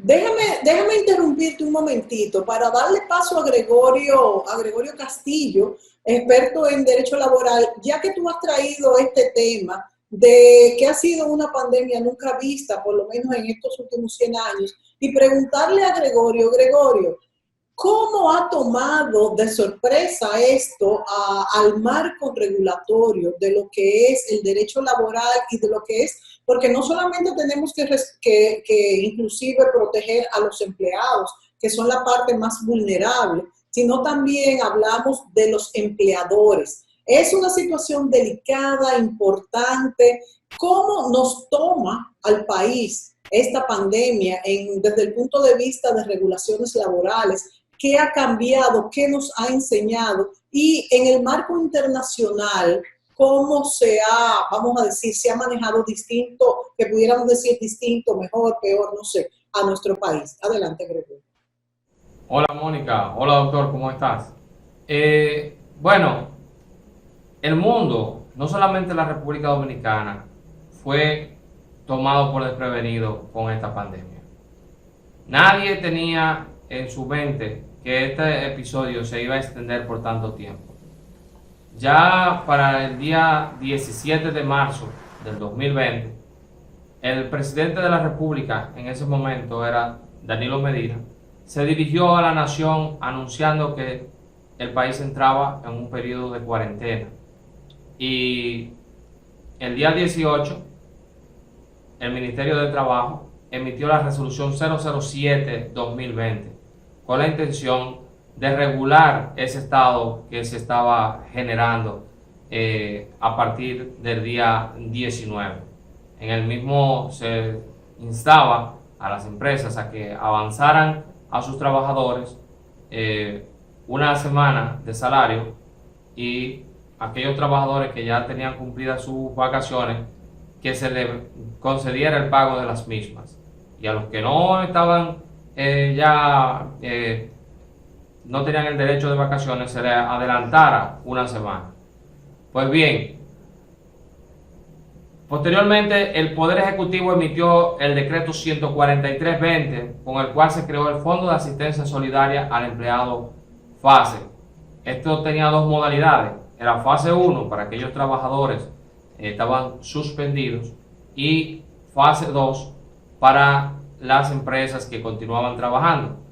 Déjame interrumpirte un momentito para darle paso a Gregorio Castillo, experto en derecho laboral, ya que tú has traído este tema de que ha sido una pandemia nunca vista, por lo menos en estos últimos 100 años, y preguntarle a Gregorio, ¿cómo ha tomado de sorpresa esto al marco regulatorio de lo que es el derecho laboral y de lo que es, porque no solamente tenemos que inclusive proteger a los empleados, que son la parte más vulnerable, sino también hablamos de los empleadores. Es una situación delicada, importante. ¿Cómo nos toma al país esta pandemia desde el punto de vista de regulaciones laborales? ¿Qué ha cambiado? ¿Qué nos ha enseñado? Y en el marco internacional, ¿cómo vamos a decir, se ha manejado distinto, que pudiéramos decir distinto, mejor, peor, no sé, a nuestro país? Adelante, Gregorio. Hola Mónica, hola doctor, ¿cómo estás? Bueno, el mundo, no solamente la República Dominicana, fue tomado por desprevenido con esta pandemia. Nadie tenía en su mente que este episodio se iba a extender por tanto tiempo. Ya para el día 17 de marzo del 2020, el presidente de la República en ese momento era Danilo Medina, se dirigió a la nación anunciando que el país entraba en un periodo de cuarentena. Y el día 18, el Ministerio de Trabajo emitió la resolución 007-2020 con la intención de regular ese estado que se estaba generando a partir del día 19. En el mismo se instaba a las empresas a que avanzaran a sus trabajadores una semana de salario, y aquellos trabajadores que ya tenían cumplidas sus vacaciones, que se les concediera el pago de las mismas, y a los que no estaban no tenían el derecho de vacaciones, se les adelantara una semana. Pues bien, posteriormente el Poder Ejecutivo emitió el decreto 143-20, con el cual se creó el Fondo de Asistencia Solidaria al Empleado FASE. Esto tenía dos modalidades: era fase 1 para aquellos trabajadores que estaban suspendidos, y fase 2 para las empresas que continuaban trabajando.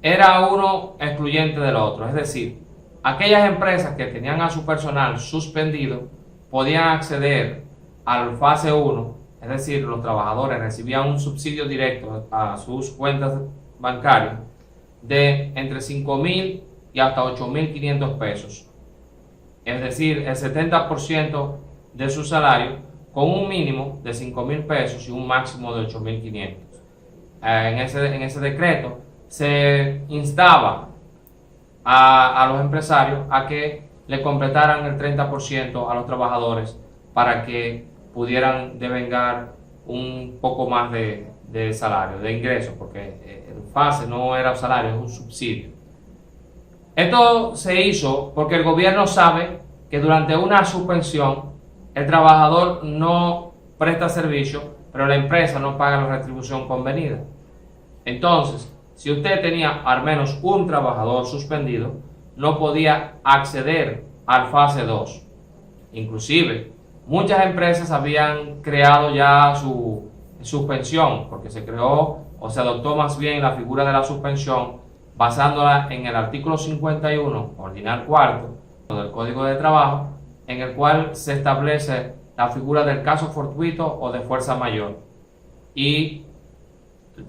Era uno excluyente del otro, es decir, aquellas empresas que tenían a su personal suspendido podían acceder al fase 1, es decir, los trabajadores recibían un subsidio directo a sus cuentas bancarias de entre 5,000 y hasta 8,500 pesos, es decir, el 70% de su salario, con un mínimo de 5,000 pesos y un máximo de 8,500. En ese decreto se instaba a los empresarios a que le completaran el 30% a los trabajadores para que pudieran devengar un poco más de salario, de ingreso, porque el FASE no era un salario, es un subsidio. Esto se hizo porque el gobierno sabe que durante una suspensión el trabajador no presta servicio, pero la empresa no paga la retribución convenida. Entonces, si usted tenía al menos un trabajador suspendido, no podía acceder al fase 2. Inclusive, muchas empresas habían creado ya su suspensión, porque se creó o se adoptó más bien la figura de la suspensión basándola en el artículo 51, ordinal cuarto, del Código de Trabajo, en el cual se establece la figura del caso fortuito o de fuerza mayor. Y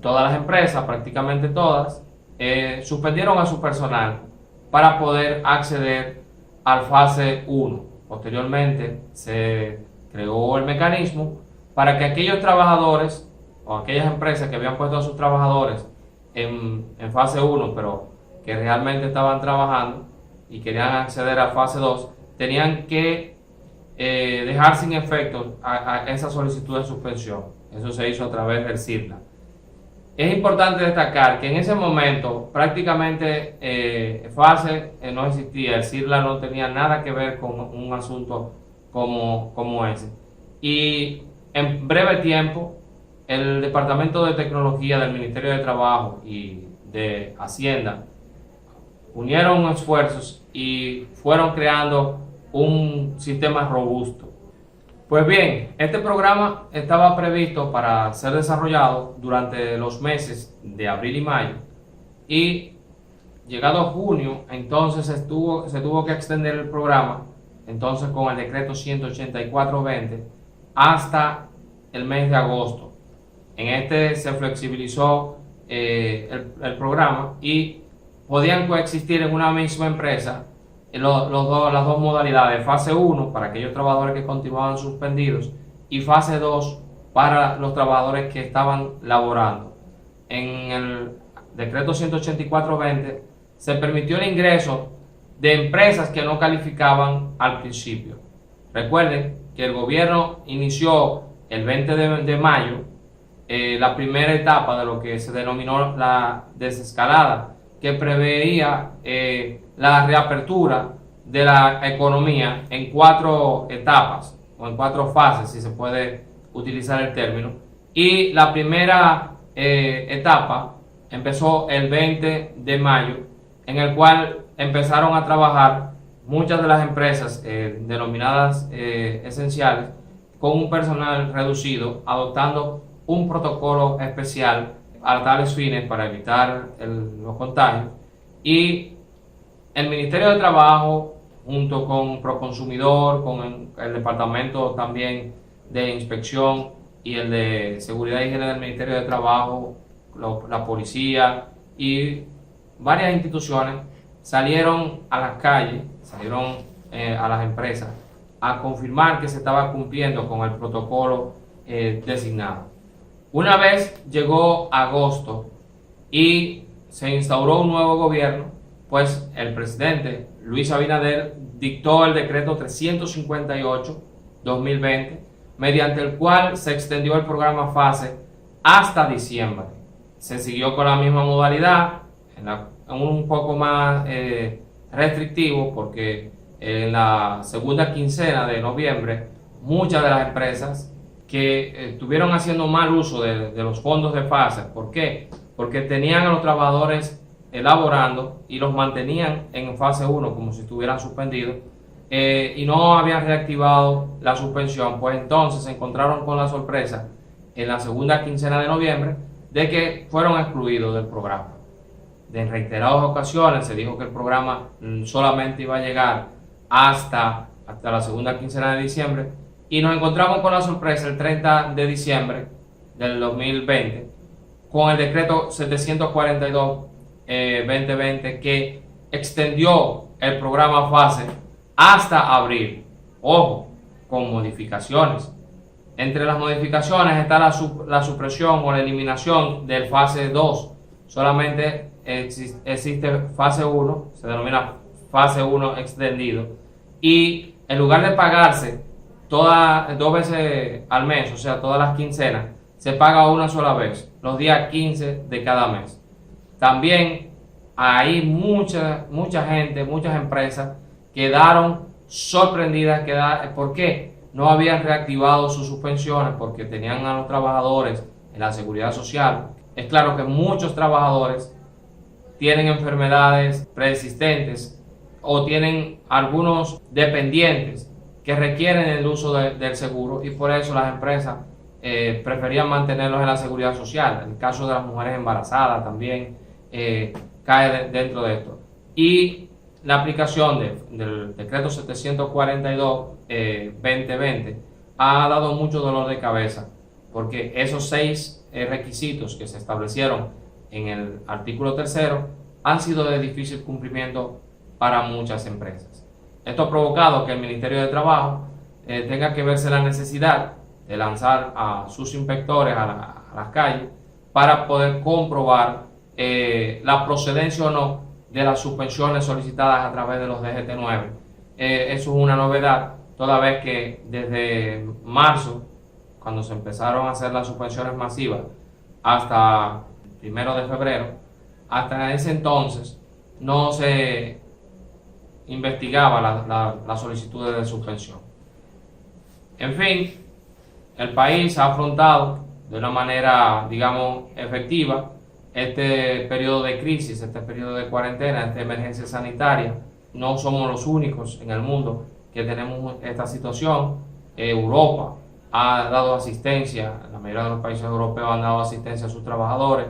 todas las empresas, prácticamente todas, suspendieron a su personal para poder acceder al fase 1. Posteriormente se creó el mecanismo para que aquellos trabajadores o aquellas empresas que habían puesto a sus trabajadores en fase 1, pero que realmente estaban trabajando y querían acceder a fase 2, tenían que dejar sin efecto a esa solicitud de suspensión. Eso se hizo a través del CIRLA. Es importante destacar que en ese momento prácticamente FASE no existía, el CIRLA no tenía nada que ver con un asunto como ese. Y en breve tiempo el Departamento de Tecnología del Ministerio de Trabajo y de Hacienda unieron esfuerzos y fueron creando un sistema robusto. Pues bien, este programa estaba previsto para ser desarrollado durante los meses de abril y mayo, y llegado junio, entonces se tuvo que extender el programa, entonces con el decreto 184-20 hasta el mes de agosto. En este se flexibilizó el programa y podían coexistir en una misma empresa las dos modalidades: fase 1 para aquellos trabajadores que continuaban suspendidos y fase 2 para los trabajadores que estaban laborando. En el decreto 184-20 se permitió el ingreso de empresas que no calificaban al principio. Recuerden que el gobierno inició el 20 de mayo la primera etapa de lo que se denominó la desescalada, que preveía la reapertura de la economía en 4 etapas o en 4 fases, si se puede utilizar el término. Y la primera etapa empezó el 20 de mayo, en el cual empezaron a trabajar muchas de las empresas denominadas esenciales con un personal reducido, adoptando un protocolo especial a tales fines para evitar los contagios. Y el Ministerio de Trabajo, junto con Proconsumidor, con el Departamento también de Inspección y el de Seguridad y Higiene del Ministerio de Trabajo, la policía y varias instituciones, salieron a las calles, salieron a las empresas a confirmar que se estaba cumpliendo con el protocolo designado. Una vez llegó agosto y se instauró un nuevo gobierno, pues el presidente Luis Abinader dictó el decreto 358-2020, mediante el cual se extendió el programa FASE hasta diciembre. Se siguió con la misma modalidad, un poco más restrictivo, porque en la segunda quincena de noviembre muchas de las empresas que estuvieron haciendo mal uso de los fondos de FASE. ¿Por qué? Porque tenían a los trabajadores elaborando y los mantenían en fase 1 como si estuvieran suspendidos y no habían reactivado la suspensión. Pues entonces se encontraron con la sorpresa en la segunda quincena de noviembre de que fueron excluidos del programa. En reiteradas ocasiones se dijo que el programa solamente iba a llegar hasta la segunda quincena de diciembre, y nos encontramos con la sorpresa el 30 de diciembre del 2020 con el decreto 742-2020, que extendió el programa FASE hasta abril. Ojo, con modificaciones. Entre las modificaciones está la supresión o la eliminación del fase 2. Solamente existe fase 1, se denomina fase 1 extendido, y en lugar de pagarse 2 veces al mes, o sea, todas las quincenas, se paga una sola vez, los días 15 de cada mes. También hay mucha gente, muchas empresas quedaron sorprendidas. ¿Por qué? No habían reactivado sus suspensiones porque tenían a los trabajadores en la seguridad social. Es claro que muchos trabajadores tienen enfermedades preexistentes o tienen algunos dependientes que requieren el uso del seguro, y por eso las empresas preferían mantenerlos en la seguridad social. El caso de las mujeres embarazadas también cae dentro de esto. Y la aplicación del decreto 742-2020 ha dado mucho dolor de cabeza, porque esos 6 requisitos que se establecieron en el artículo 3 han sido de difícil cumplimiento para muchas empresas. Esto ha provocado que el Ministerio de Trabajo tenga que verse la necesidad de lanzar a sus inspectores a las calles para poder comprobar la procedencia o no de las suspensiones solicitadas a través de los DGT-9. Eso es una novedad, toda vez que desde marzo, cuando se empezaron a hacer las suspensiones masivas, hasta el 1 de febrero, hasta ese entonces no se investigaba las solicitudes de suspensión. En fin, el país ha afrontado de una manera, digamos, efectiva este periodo de crisis, este periodo de cuarentena, esta emergencia sanitaria. No somos los únicos en el mundo que tenemos esta situación. Europa ha dado asistencia, la mayoría de los países europeos han dado asistencia a sus trabajadores,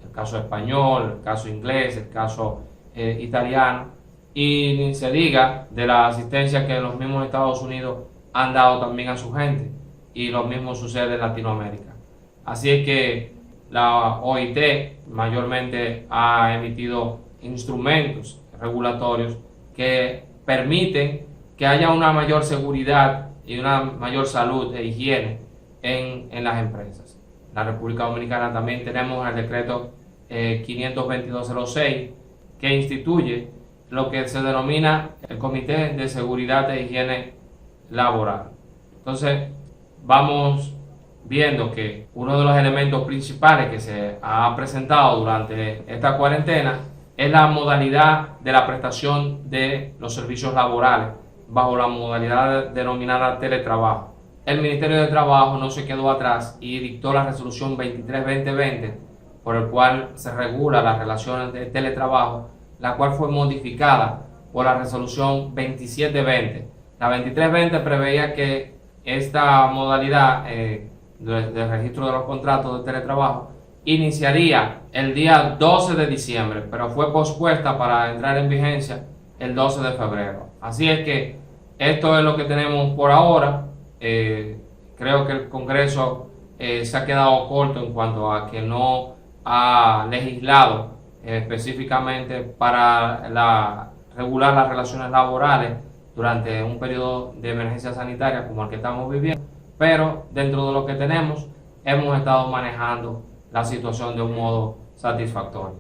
el caso español, el caso inglés, el caso italiano, y ni se diga de la asistencia que los mismos Estados Unidos han dado también a su gente, y lo mismo sucede en Latinoamérica. Así es que la OIT mayormente ha emitido instrumentos regulatorios que permiten que haya una mayor seguridad y una mayor salud e higiene en las empresas. En la República Dominicana también tenemos el decreto 52206 que instituye lo que se denomina el Comité de Seguridad e Higiene Laboral. Entonces vamos viendo que uno de los elementos principales que se ha presentado durante esta cuarentena es la modalidad de la prestación de los servicios laborales bajo la modalidad denominada teletrabajo. El Ministerio de Trabajo no se quedó atrás y dictó la resolución 23-2020, por el cual se regula las relaciones de teletrabajo, la cual fue modificada por la resolución 27-20. La 23-20 preveía que esta modalidad de registro de los contratos de teletrabajo iniciaría el día 12 de diciembre, pero fue pospuesta para entrar en vigencia el 12 de febrero. Así es que esto es lo que tenemos por ahora. Creo que el Congreso se ha quedado corto en cuanto a que no ha legislado específicamente para regular las relaciones laborales durante un periodo de emergencia sanitaria como el que estamos viviendo, pero dentro de lo que tenemos hemos estado manejando la situación de un modo satisfactorio.